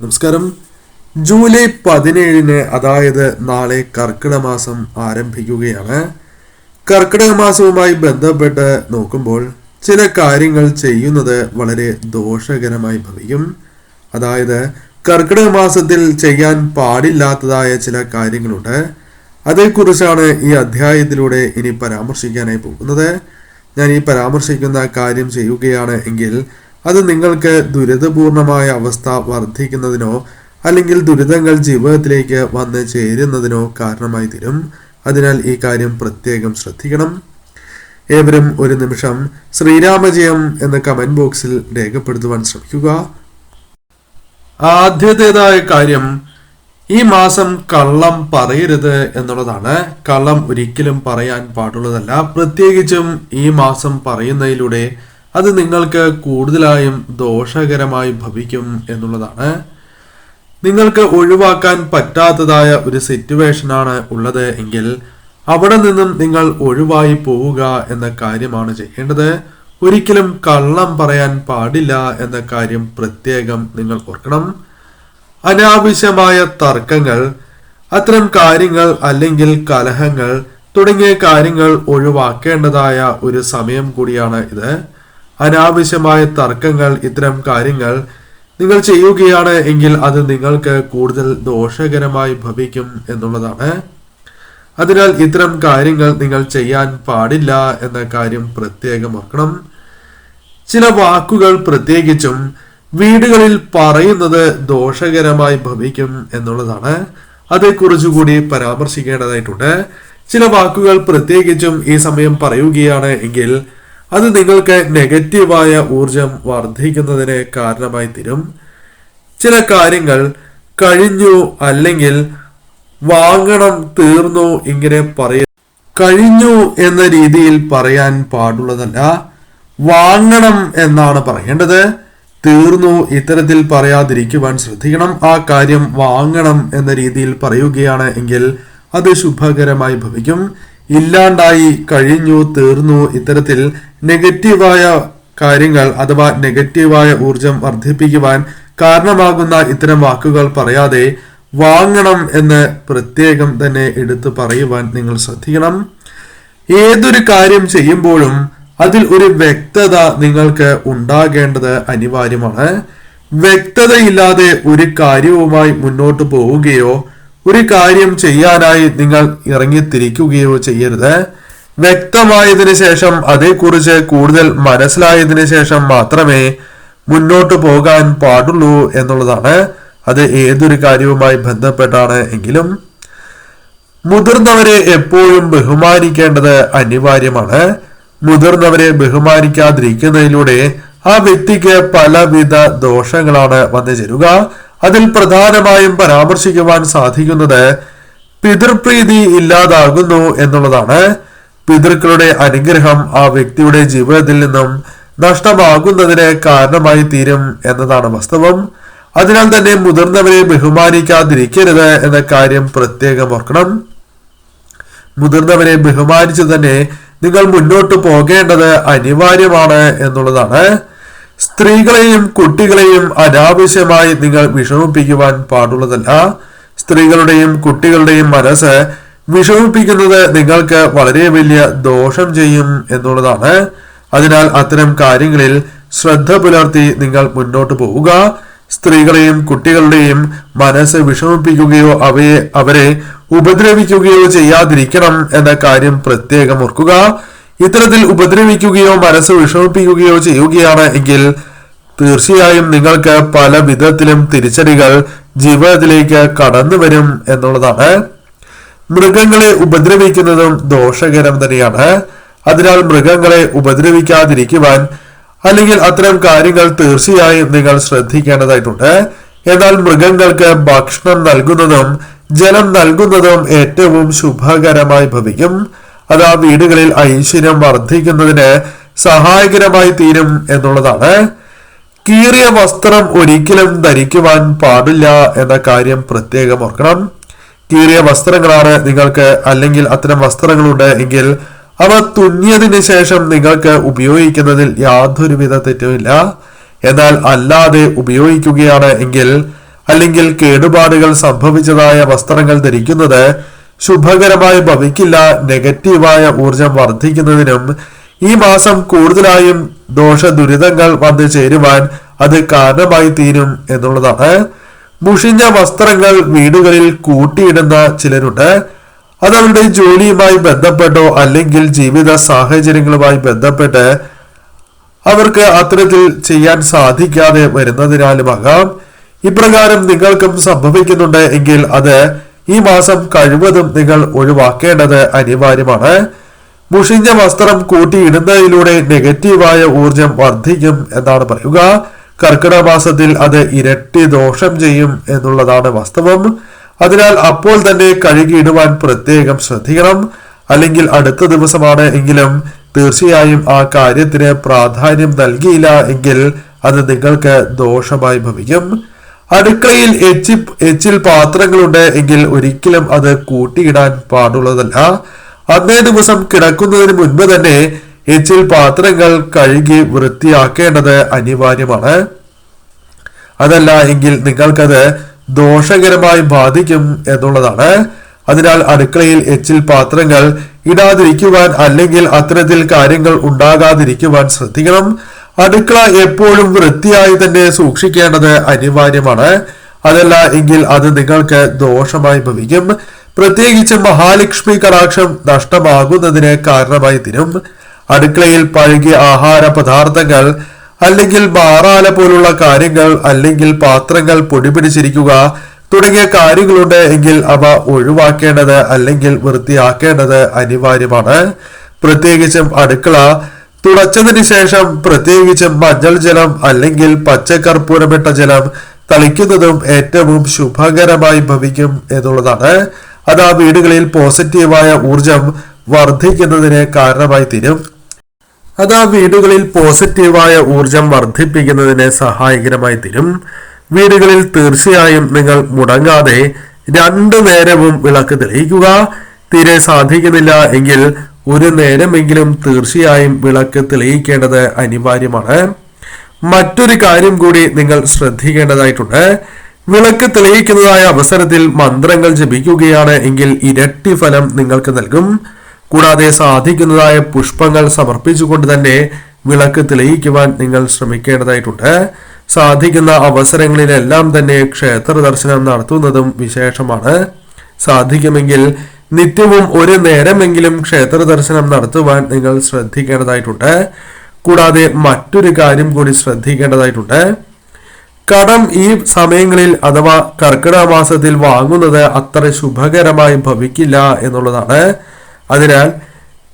നമസ്കാരം. ജൂലൈ 17 അതായത് നാളെ കർക്കിടക മാസം ആരംഭിക്കുകയാണ്. കർക്കിടക മാസവുമായി ബന്ധപ്പെട്ട് നോക്കുമ്പോൾ ചില കാര്യങ്ങൾ ചെയ്യുന്നത് വളരെ ദോഷകരമായി ഭവിക്കും. അതായത് കർക്കിടക മാസത്തിൽ ചെയ്യാൻ പാടില്ലാത്തതായ ചില കാര്യങ്ങളുണ്ട്. അതേക്കുറിച്ചാണ് ഈ അധ്യായത്തിലൂടെ ഇനി പരാമർശിക്കാനായി പോകുന്നത്. ഞാൻ ഈ പരാമർശിക്കുന്ന കാര്യം ചെയ്യുകയാണ് എങ്കിൽ അത് നിങ്ങൾക്ക് ദുരിതപൂർണമായ അവസ്ഥ വർദ്ധിക്കുന്നതിനോ അല്ലെങ്കിൽ ദുരിതങ്ങൾ ജീവിതത്തിലേക്ക് വന്ന് ചേരുന്നതിനോ കാരണമായി തീരും. അതിനാൽ ഈ കാര്യം പ്രത്യേകം ശ്രദ്ധിക്കണം. ഏവരും ഒരു നിമിഷം ശ്രീരാമജയം എന്ന കമന്റ് ബോക്സിൽ രേഖപ്പെടുത്തുവാൻ ശ്രമിക്കുക. ആദ്യത്തേതായ കാര്യം, ഈ മാസം കള്ളം പറയരുത് എന്നുള്ളതാണ്. കള്ളം ഒരിക്കലും പറയാൻ പാടുള്ളതല്ല. പ്രത്യേകിച്ചും ഈ മാസം പറയുന്നതിലൂടെ അത് നിങ്ങൾക്ക് കൂടുതലായും ദോഷകരമായി ഭവിക്കും എന്നുള്ളതാണ്. നിങ്ങൾക്ക് ഒഴിവാക്കാൻ പറ്റാത്തതായ ഒരു സിറ്റുവേഷനാണ് ഉള്ളത് എങ്കിൽ അവിടെ നിന്നും നിങ്ങൾ ഒഴിവായി പോവുക എന്ന കാര്യമാണ് ചെയ്യേണ്ടത്. ഒരിക്കലും കള്ളം പറയാൻ പാടില്ല എന്ന കാര്യം പ്രത്യേകം നിങ്ങൾ ഓർക്കണം. അനാവശ്യമായ തർക്കങ്ങൾ, അത്തരം കാര്യങ്ങൾ അല്ലെങ്കിൽ കലഹങ്ങൾ തുടങ്ങിയ കാര്യങ്ങൾ ഒഴിവാക്കേണ്ടതായ ഒരു സമയം കൂടിയാണ് ഇത്. അനാവശ്യമായ തർക്കങ്ങൾ, ഇത്തരം കാര്യങ്ങൾ നിങ്ങൾ ചെയ്യുകയാണ് എങ്കിൽ അത് നിങ്ങൾക്ക് കൂടുതൽ ദോഷകരമായി ഭവിക്കും എന്നുള്ളതാണ്. അതിനാൽ ഇത്തരം കാര്യങ്ങൾ നിങ്ങൾ ചെയ്യാൻ പാടില്ല എന്ന കാര്യം പ്രത്യേകം ഓർക്കണം. ചില വാക്കുകൾ പ്രത്യേകിച്ചും വീടുകളിൽ പറയുന്നത് ദോഷകരമായി ഭവിക്കും എന്നുള്ളതാണ്. അതേക്കുറിച്ചുകൂടി പരാമർശിക്കേണ്ടതായിട്ടുണ്ട്. ചില വാക്കുകൾ പ്രത്യേകിച്ചും ഈ സമയം പറയുകയാണ് എങ്കിൽ അത് നിങ്ങൾക്ക് നെഗറ്റീവായ ഊർജം വർദ്ധിക്കുന്നതിന് കാരണമായി തീരും. ചില കാര്യങ്ങൾ കഴിഞ്ഞു അല്ലെങ്കിൽ വാങ്ങണം, തീർന്നു, ഇങ്ങനെ കഴിഞ്ഞു എന്ന രീതിയിൽ പറയാൻ പാടുള്ളതല്ല. വാങ്ങണം എന്നാണ് പറയേണ്ടത്. തീർന്നു ഇത്തരത്തിൽ പറയാതിരിക്കുവാൻ ശ്രദ്ധിക്കണം. ആ കാര്യം വാങ്ങണം എന്ന രീതിയിൽ പറയുകയാണ് എങ്കിൽ അത് ശുഭകരമായി ഭവിക്കും. ഇല്ലാണ്ടായി, കഴിഞ്ഞു, തീർന്നു ഇത്തരത്തിൽ നെഗറ്റീവായ കാര്യങ്ങൾ അഥവാ നെഗറ്റീവായ ഊർജം വർദ്ധിപ്പിക്കുവാൻ കാരണമാകുന്ന ഇത്തരം വാക്കുകൾ പറയാതെ വാങ്ങണം എന്ന് പ്രത്യേകം തന്നെ എടുത്തു പറയുവാൻ നിങ്ങൾ ശ്രദ്ധിക്കണം. ഏതൊരു കാര്യം ചെയ്യുമ്പോഴും അതിൽ ഒരു വ്യക്തത നിങ്ങൾക്ക് ഉണ്ടാകേണ്ടത് അനിവാര്യമാണ്. വ്യക്തതയില്ലാതെ ഒരു കാര്യവുമായി മുന്നോട്ട് പോവുകയോ ഒരു കാര്യം ചെയ്യാനായി നിങ്ങൾ ഇറങ്ങിത്തിരിക്കുകയോ ചെയ്യരുത്. വ്യക്തമായതിനു ശേഷം, അതേക്കുറിച്ച് കൂടുതൽ മനസ്സിലായതിനു ശേഷം മാത്രമേ മുന്നോട്ട് പോകാൻ പാടുള്ളൂ എന്നുള്ളതാണ്. അത് ഏതൊരു കാര്യവുമായി ബന്ധപ്പെട്ടാണ് എങ്കിലും മുതിർന്നവരെ എപ്പോഴും ബഹുമാനിക്കേണ്ടത് അനിവാര്യമാണ്. മുതിർന്നവരെ ബഹുമാനിക്കാതിരിക്കുന്നതിലൂടെ ആ വ്യക്തിക്ക് പലവിധ ദോഷങ്ങളാണ് വന്നു ചേരുക. അതിൽ പ്രധാനമായും പരാമർശിക്കുവാൻ സാധിക്കുന്നത് പിതൃപ്രീതി ഇല്ലാതാകുന്നു എന്നുള്ളതാണ്. പിതൃക്കളുടെ അനുഗ്രഹം ആ വ്യക്തിയുടെ ജീവിതത്തിൽ നിന്നും നഷ്ടമാകുന്നതിന് കാരണമായി തീരും എന്നതാണ് വാസ്തവം. അതിനാൽ തന്നെ മുതിർന്നവരെ ബഹുമാനിക്കാതിരിക്കരുത് എന്ന കാര്യം പ്രത്യേകം ഓർക്കണം. മുതിർന്നവരെ ബഹുമാനിച്ച് തന്നെ നിങ്ങൾ മുന്നോട്ട് പോകേണ്ടത് അനിവാര്യമാണ് എന്നുള്ളതാണ്. സ്ത്രീകളെയും കുട്ടികളെയും അനാവശ്യമായി നിങ്ങൾ വിഷമിപ്പിക്കുവാൻ പാടുള്ളതല്ല. സ്ത്രീകളുടെയും കുട്ടികളുടെയും മനസ്സ് വിഷമിപ്പിക്കുന്നത് നിങ്ങൾക്ക് വളരെ വലിയ ദോഷം ചെയ്യും എന്നുള്ളതാണ്. അതിനാൽ അത്തരം കാര്യങ്ങളിൽ ശ്രദ്ധ പുലർത്തി നിങ്ങൾ മുന്നോട്ട് പോവുക. സ്ത്രീകളെയും കുട്ടികളുടെയും മനസ്സ് വിഷമിപ്പിക്കുകയോ അവരെ ഉപദ്രവിക്കുകയോ ചെയ്യാതിരിക്കണം എന്ന കാര്യം പ്രത്യേകം ഓർക്കുക. ഇത്തരത്തിൽ ഉപദ്രവിക്കുകയോ മനസ്സ് വിഷമിപ്പിക്കുകയോ ചെയ്യുകയാണ് എങ്കിൽ തീർച്ചയായും നിങ്ങൾക്ക് പല വിധത്തിലും തിരിച്ചടികൾ ജീവിതത്തിലേക്ക് കടന്നു വരും എന്നുള്ളതാണ്. മൃഗങ്ങളെ ഉപദ്രവിക്കുന്നതും ദോഷകരം തന്നെയാണ്. അതിനാൽ മൃഗങ്ങളെ ഉപദ്രവിക്കാതിരിക്കുവാൻ അല്ലെങ്കിൽ അത്തരം കാര്യങ്ങൾ തീർച്ചയായും നിങ്ങൾ ശ്രദ്ധിക്കേണ്ടതായിട്ടുണ്ട്. എന്നാൽ മൃഗങ്ങൾക്ക് ഭക്ഷണം നൽകുന്നതും ജലം നൽകുന്നതും ഏറ്റവും ശുഭകരമായി ഭവിക്കും. അത് ആ വീടുകളിൽ ഐശ്വര്യം വർദ്ധിക്കുന്നതിന് സഹായകരമായി തീരും എന്നുള്ളതാണ്. കീറിയ വസ്ത്രം ഒരിക്കലും ധരിക്കുവാൻ പാടില്ല എന്ന കാര്യം പ്രത്യേകം ഓർക്കണം. കീറിയ വസ്ത്രങ്ങളാണ് നിങ്ങൾക്ക് അല്ലെങ്കിൽ അത്തരം വസ്ത്രങ്ങളുണ്ട് എങ്കിൽ അവ തുന്നിയതിന് ശേഷം നിങ്ങൾക്ക് ഉപയോഗിക്കുന്നതിൽ യാതൊരുവിധ തെറ്റുമില്ല. എന്നാൽ അല്ലാതെ ഉപയോഗിക്കുകയാണ് എങ്കിൽ അല്ലെങ്കിൽ കേടുപാടുകൾ സംഭവിച്ചതായ വസ്ത്രങ്ങൾ ധരിക്കുന്നത് ശുഭകരമായി ഭവിക്കില്ല. നെഗറ്റീവായ ഊർജം വർദ്ധിക്കുന്നതിനും ഈ മാസം കൂടുതലായും ദുരിതങ്ങൾ വന്നു ചേരുവാൻ അത് കാരണമായി തീരും എന്നുള്ളതാണ്. മുഷിഞ്ഞ വസ്ത്രങ്ങൾ വീടുകളിൽ കൂട്ടിയിടുന്ന ചിലരുണ്ട്. അത് അവരുടെ ജോലിയുമായി ബന്ധപ്പെട്ടോ അല്ലെങ്കിൽ ജീവിത സാഹചര്യങ്ങളുമായി ബന്ധപ്പെട്ട് അവർക്ക് അത്തരത്തിൽ ചെയ്യാൻ സാധിക്കാതെ വരുന്നതിനാലുമാകാം. ഇപ്രകാരം നിങ്ങൾക്കും സംഭവിക്കുന്നുണ്ട് എങ്കിൽ അത് ഈ മാസം കഴിവതും നിങ്ങൾ ഒഴിവാക്കേണ്ടത് അനിവാര്യമാണ്. മുഷിഞ്ഞ വസ്ത്രം കൂട്ടിയിടുന്നതിലൂടെ നെഗറ്റീവായ ഊർജം വർദ്ധിക്കും എന്നാണ് പറയുക. കർക്കിടക മാസത്തിൽ അത് ഇരട്ടി ദോഷം ചെയ്യും എന്നുള്ളതാണ് വാസ്തവം. അതിനാൽ അപ്പോൾ തന്നെ കഴുകിയിടുവാൻ പ്രത്യേകം ശ്രദ്ധിക്കണം. അല്ലെങ്കിൽ അടുത്ത ദിവസമാണ് എങ്കിലും തീർച്ചയായും ആ കാര്യത്തിന് പ്രാധാന്യം നൽകിയില്ല എങ്കിൽ അത് നിങ്ങൾക്ക് ദോഷമായി ഭവിക്കും. അടുക്കളയിൽ എച്ചിൽ പാത്രങ്ങളുണ്ട് എങ്കിൽ ഒരിക്കലും അത് കൂട്ടിയിടാൻ പാടുള്ളതല്ല. അന്നേ ദിവസം കിടക്കുന്നതിന് മുൻപ് തന്നെ എച്ചിൽ പാത്രങ്ങൾ കഴുകി വൃത്തിയാക്കേണ്ടത് അനിവാര്യമാണ്. അതല്ല എങ്കിൽ നിങ്ങൾക്കത് ദോഷകരമായി ബാധിക്കും എന്നുള്ളതാണ്. അതിനാൽ അടുക്കളയിൽ എച്ചിൽ പാത്രങ്ങൾ ഇടാതിരിക്കുവാൻ അല്ലെങ്കിൽ അത്തരത്തിൽ കാര്യങ്ങൾ ഉണ്ടാകാതിരിക്കുവാൻ ശ്രദ്ധിക്കണം. അടുക്കള എപ്പോഴും വൃത്തിയായി തന്നെ സൂക്ഷിക്കേണ്ടത് അനിവാര്യമാണ്. അതല്ല എങ്കിൽ അത് നിങ്ങൾക്ക് ദോഷമായി ഭവിക്കും. പ്രത്യേകിച്ച് മഹാലക്ഷ്മി കടാക്ഷം നഷ്ടമാകുന്നതിന് കാരണമായി തീരും. അടുക്കളയിൽ പഴകിയ ആഹാര പദാർത്ഥങ്ങൾ അല്ലെങ്കിൽ മാറാല പോലുള്ള കാര്യങ്ങൾ അല്ലെങ്കിൽ പാത്രങ്ങൾ പൊടിപിടിച്ചിരിക്കുക തുടങ്ങിയ കാര്യങ്ങളുണ്ട് എങ്കിൽ അവ ഒഴിവാക്കേണ്ടത് അല്ലെങ്കിൽ വൃത്തിയാക്കേണ്ടത് അനിവാര്യമാണ്. പ്രത്യേകിച്ചും അടുക്കള തുടച്ചതിന് ശേഷം പ്രത്യേകിച്ചും മഞ്ഞൾ ജലം അല്ലെങ്കിൽ പച്ചക്കർപ്പൂരമിട്ട ജലം തളിക്കുന്നതും ഏറ്റവും ശുഭകരമായി ഭവിക്കും എന്നുള്ളതാണ്. അത് ആ വീടുകളിൽ പോസിറ്റീവായ ഊർജം വർദ്ധിക്കുന്നതിന് കാരണമായി തീരും. അത് ആ വീടുകളിൽ പോസിറ്റീവായ ഊർജം വർദ്ധിപ്പിക്കുന്നതിന് സഹായകരമായി തീരും. വീടുകളിൽ തീർച്ചയായും നിങ്ങൾ മുടങ്ങാതെ 2 നേരവും വിളക്ക് തെളിയിക്കുക. തീരെ സാധിക്കുന്നില്ല എങ്കിൽ 1 നേരമെങ്കിലും തീർച്ചയായും വിളക്ക് തെളിയിക്കേണ്ടത് അനിവാര്യമാണ്. മറ്റൊരു കാര്യം കൂടി നിങ്ങൾ ശ്രദ്ധിക്കേണ്ടതായിട്ടുണ്ട്. വിളക്ക് തെളിയിക്കുന്നതായ അവസരത്തിൽ മന്ത്രങ്ങൾ ജപിക്കുകയാണ് എങ്കിൽ ഇരട്ടി ഫലം നിങ്ങൾക്ക് നൽകും. കൂടാതെ സാധിക്കുന്നതായ പുഷ്പങ്ങൾ സമർപ്പിച്ചുകൊണ്ട് തന്നെ വിളക്ക് തെളിയിക്കുവാൻ നിങ്ങൾ ശ്രമിക്കേണ്ടതായിട്ടുണ്ട്. സാധിക്കുന്ന അവസരങ്ങളിലെല്ലാം തന്നെ ക്ഷേത്ര ദർശനം നടത്തുന്നതും വിശേഷമാണ്. സാധിക്കുമെങ്കിൽ നിത്യവും 1 നേരമെങ്കിലും ക്ഷേത്ര ദർശനം നടത്തുവാൻ നിങ്ങൾ ശ്രദ്ധിക്കേണ്ടതായിട്ടുണ്ട്. കൂടാതെ മറ്റൊരു കാര്യം കൂടി ശ്രദ്ധിക്കേണ്ടതായിട്ടുണ്ട്. കടം ഈ സമയങ്ങളിൽ അഥവാ കർക്കിടക മാസത്തിൽ വാങ്ങുന്നത് അത്ര ശുഭകരമായി ഭവിക്കില്ല എന്നുള്ളതാണ്. അതിനാൽ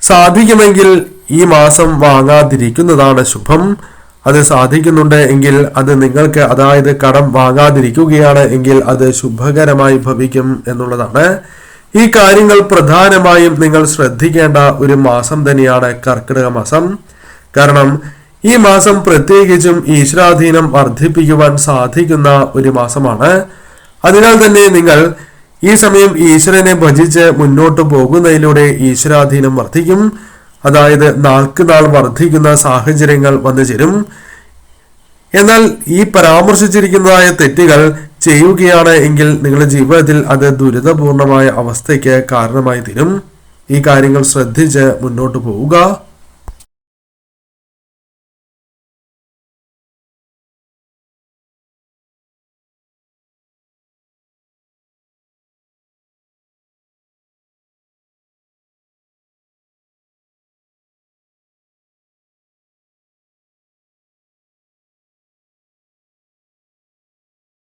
സാധിക്കുമെങ്കിൽ ഈ മാസം വാങ്ങാതിരിക്കുന്നതാണ് ശുഭം. അത് സാധിക്കുന്നുണ്ട് എങ്കിൽ അത് നിങ്ങൾക്ക്, അതായത് കടം വാങ്ങാതിരിക്കുകയാണ് എങ്കിൽ അത് ശുഭകരമായി ഭവിക്കും എന്നുള്ളതാണ്. ഈ കാര്യങ്ങൾ പ്രധാനമായും നിങ്ങൾ ശ്രദ്ധിക്കേണ്ട ഒരു മാസം തന്നെയാണ് കർക്കിടക മാസം. കാരണം ഈ മാസം പ്രത്യേകിച്ചും ഈശ്വരാധീനം വർദ്ധിപ്പിക്കുവാൻ സാധിക്കുന്ന ഒരു മാസമാണ്. അതിനാൽ തന്നെ നിങ്ങൾ ഈ സമയം ഈശ്വരനെ ഭജിച്ച് മുന്നോട്ട് പോകുന്നതിലൂടെ ഈശ്വരാധീനം വർദ്ധിക്കും. അതായത് നാൾക്ക് നാൾ വർദ്ധിക്കുന്ന സാഹചര്യങ്ങൾ വന്നു ചേരും. എന്നാൽ ഈ പരാമർശിച്ചിരിക്കുന്നതായ തെറ്റുകൾ ചെയ്യുകയാണ് എങ്കിൽ നിങ്ങളുടെ ജീവിതത്തിൽ അത് ദുരിതപൂർണമായ അവസ്ഥയ്ക്ക് കാരണമായി തീരും. ഈ കാര്യങ്ങൾ ശ്രദ്ധിച്ച് മുന്നോട്ട് പോവുക.